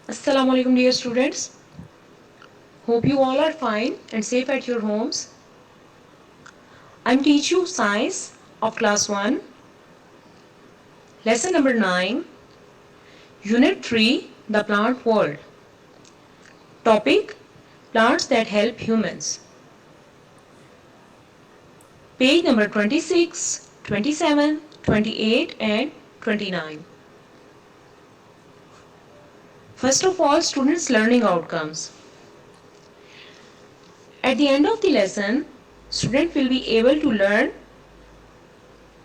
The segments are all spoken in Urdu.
Assalamu alaikum dear students. Hope you all are fine and safe at your homes. I'm Teach You Science of Class 1, Lesson number 9, Unit 3, The Plant World. Topic, Plants that help humans. Page number 26, 27, 28 and 29. First of all, students' learning outcomes. At the end of the lesson, student will be able to learn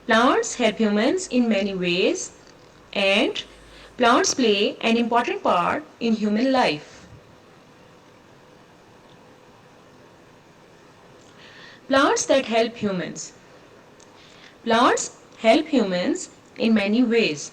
plants help humans in many ways and plants play an important part in human life. Plants that help humans. Plants help humans in many ways.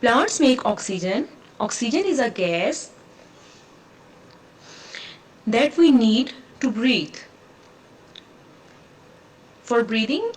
plants make oxygen. Oxygen is a gas that we need to breathe. For breathing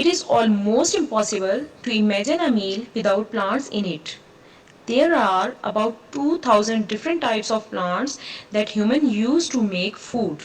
It is almost impossible to imagine a meal without plants in it. There are about 2000 different types of plants that humans use to make food.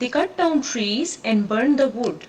They cut down trees and burn the wood.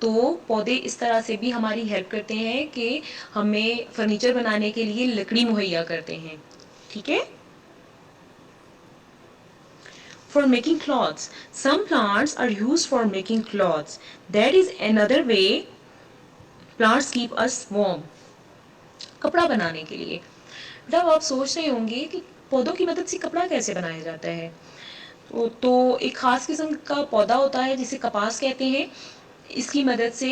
تو پودے اس طرح سے بھی ہماری ہیلپ کرتے ہیں کہ ہمیں فرنیچر بنانے کے لیے لکڑی مہیا کرتے ہیں. ٹھیک ہے. For making cloths. Some plants are used for making cloths. That is another way plants keep us warm. کپڑا بنانے کے لیے. جب آپ سوچ رہے ہوں گے کہ پودوں کی مدد سے کپڑا کیسے بنایا جاتا ہے, تو ایک خاص قسم کا پودا ہوتا ہے جسے کپاس کہتے ہیں. اس کی مدد سے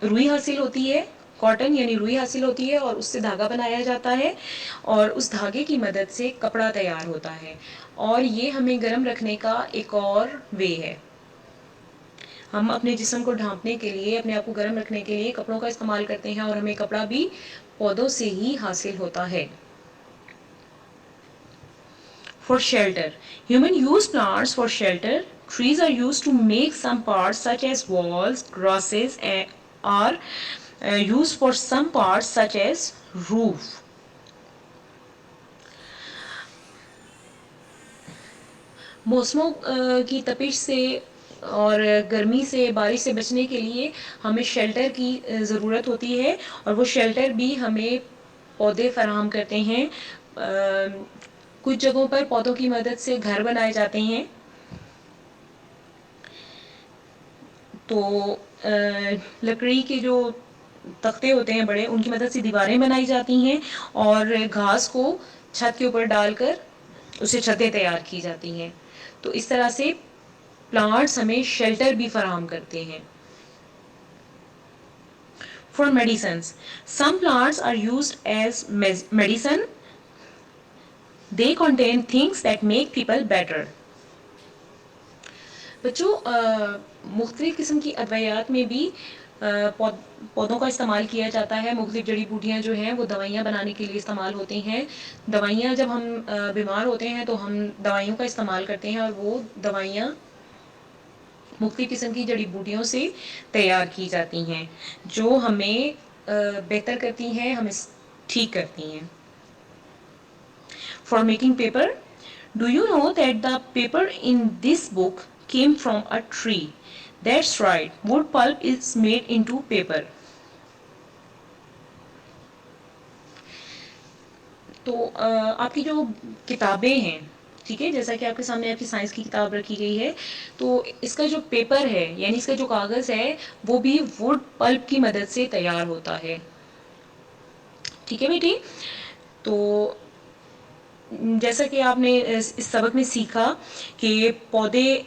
روئی حاصل ہوتی ہے, کاٹن یعنی روئی حاصل ہوتی ہے, اور اس سے دھاگا بنایا جاتا ہے, اور اس دھاگے کی مدد سے کپڑا تیار ہوتا ہے, اور یہ ہمیں گرم رکھنے کا ایک اور وے ہے. ہم اپنے جسم کو ڈھانپنے کے لیے, اپنے آپ کو گرم رکھنے کے لیے کپڑوں کا استعمال کرتے ہیں, اور ہمیں کپڑا بھی پودوں سے ہی حاصل ہوتا ہے. For shelter. Human use plants for shelter. Trees are used to make some parts such as walls, grasses, are used for some parts such as roof. موسموں کی تپش سے اور گرمی سے, بارش سے بچنے کے لیے ہمیں شیلٹر کی ضرورت ہوتی ہے, اور وہ شیلٹر بھی ہمیں پودے فراہم کرتے ہیں. کچھ جگہوں پر پودوں کی مدد سے گھر بنائے جاتے ہیں. تو لکڑی کے جو تختے ہوتے ہیں بڑے, ان کی مدد سے دیواریں بنائی جاتی ہیں, اور گھاس کو چھت کے اوپر ڈال کر اسے چھتیں تیار کی جاتی ہیں. تو اس طرح سے پلانٹس ہمیں شیلٹر بھی فراہم کرتے ہیں. For medicines. Some plants are used as medicine. They contain things that make people better. بچوں, مختلف قسم کی ادویات میں بھی پودوں کا استعمال کیا جاتا ہے. مختلف جڑی بوٹیاں جو ہیں وہ دوائیاں بنانے کے لیے استعمال ہوتی ہیں. دوائیاں جب ہم بیمار ہوتے ہیں تو ہم دوائیوں کا استعمال کرتے ہیں, اور وہ دوائیاں مختلف قسم کی جڑی بوٹیوں سے تیار کی جاتی ہیں, جو ہمیں بہتر کرتی ہیں, ہمیں ٹھیک کرتی ہیں. For making paper. Do you know that the paper in this book came from a tree? That's right. Wood pulp is made into paper. تو آپ کی جو کتابیں ہیں, ٹھیک ہے, جیسا کہ آپ کے سامنے آپ کی سائنس کی کتاب رکھی گئی ہے, تو اس کا جو پیپر ہے یعنی اس کا جو کاغذ ہے وہ بھی ووڈ پلپ کی مدد سے تیار ہوتا ہے. ٹھیک ہے بیٹی. تو جیسا کہ آپ نے اس سبق میں سیکھا کہ پودے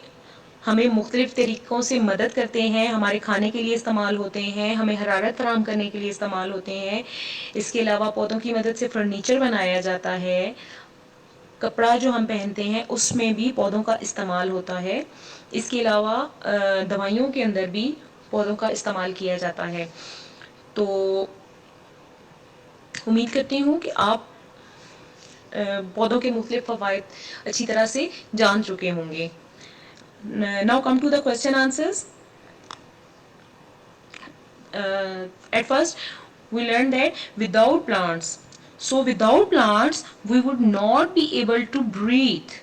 ہمیں مختلف طریقوں سے مدد کرتے ہیں, ہمارے کھانے کے لیے استعمال ہوتے ہیں, ہمیں حرارت فراہم کرنے کے لیے استعمال ہوتے ہیں. اس کے علاوہ پودوں کی مدد سے فرنیچر بنایا جاتا ہے. کپڑا جو ہم پہنتے ہیں اس میں بھی پودوں کا استعمال ہوتا ہے. اس کے علاوہ دوائیوں کے اندر بھی پودوں کا استعمال کیا جاتا ہے. تو امید کرتی ہوں کہ آپ پودوں کے مختلف فوائد اچھی طرح سے جان چکے ہوں گے. Now come to the question answers. At first we learned that without plants, without plants we would not be able to breathe.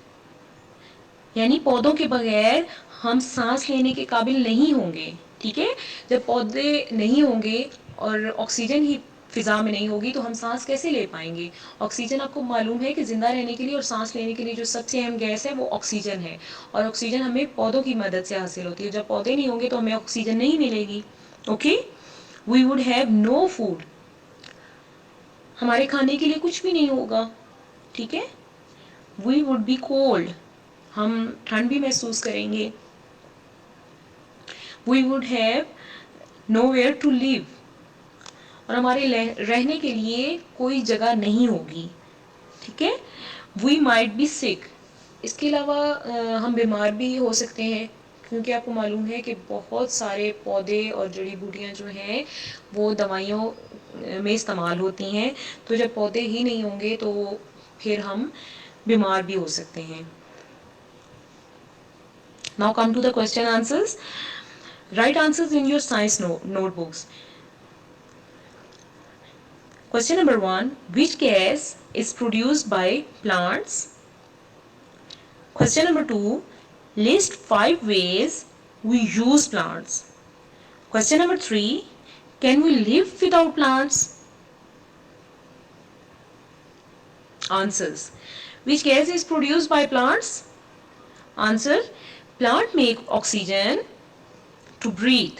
یعنی پودوں کے بغیر ہم سانس لینے کے قابل نہیں ہوں گے. ٹھیک ہے. جب پودے نہیں ہوں گے اور آکسیجن ہی فضا میں نہیں ہوگی تو ہم سانس کیسے لے پائیں گے. آکسیجن آپ کو معلوم ہے کہ زندہ رہنے کے لیے اور سانس لینے کے لیے جو سب سے اہم گیس ہے وہ آکسیجن ہے, اور آکسیجن ہمیں پودوں کی مدد سے حاصل ہوتی ہے. جب پودے نہیں ہوں گے تو ہمیں آکسیجن نہیں ملے گی. Okay. We would have no food. ہمارے کھانے کے لیے کچھ بھی نہیں ہوگا. ٹھیک ہے. We would be cold. ہم ٹھنڈ بھی محسوس کریں گے. We would have nowhere to live. اور ہمارے رہنے کے لیے کوئی جگہ نہیں ہوگی. ٹھیک ہے. وی مائٹ بی سک. اس کے علاوہ ہم بیمار بھی ہو سکتے ہیں, کیونکہ آپ کو معلوم ہے کہ بہت سارے پودے اور جڑی بوٹیاں جو ہیں وہ دوائیوں میں استعمال ہوتی ہیں. تو جب پودے ہی نہیں ہوں گے تو پھر ہم بیمار بھی ہو سکتے ہیں. Now come to the question answers. Write answers in your science notebooks. Question number 1. Which gas is produced by plants? Question number 2. List 5 ways we use plants. Question number 3, can we live without plants? Answers. Which gas is produced by plants? Answer. Plant make oxygen to breathe.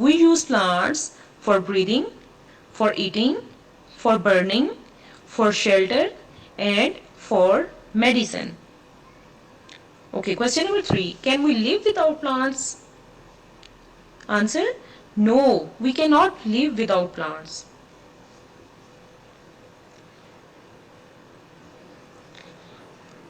We use plants for breathing, for eating, for burning, for shelter and for medicine. Okay, question number 3, can we live without plants? Answer. No, we cannot live without plants.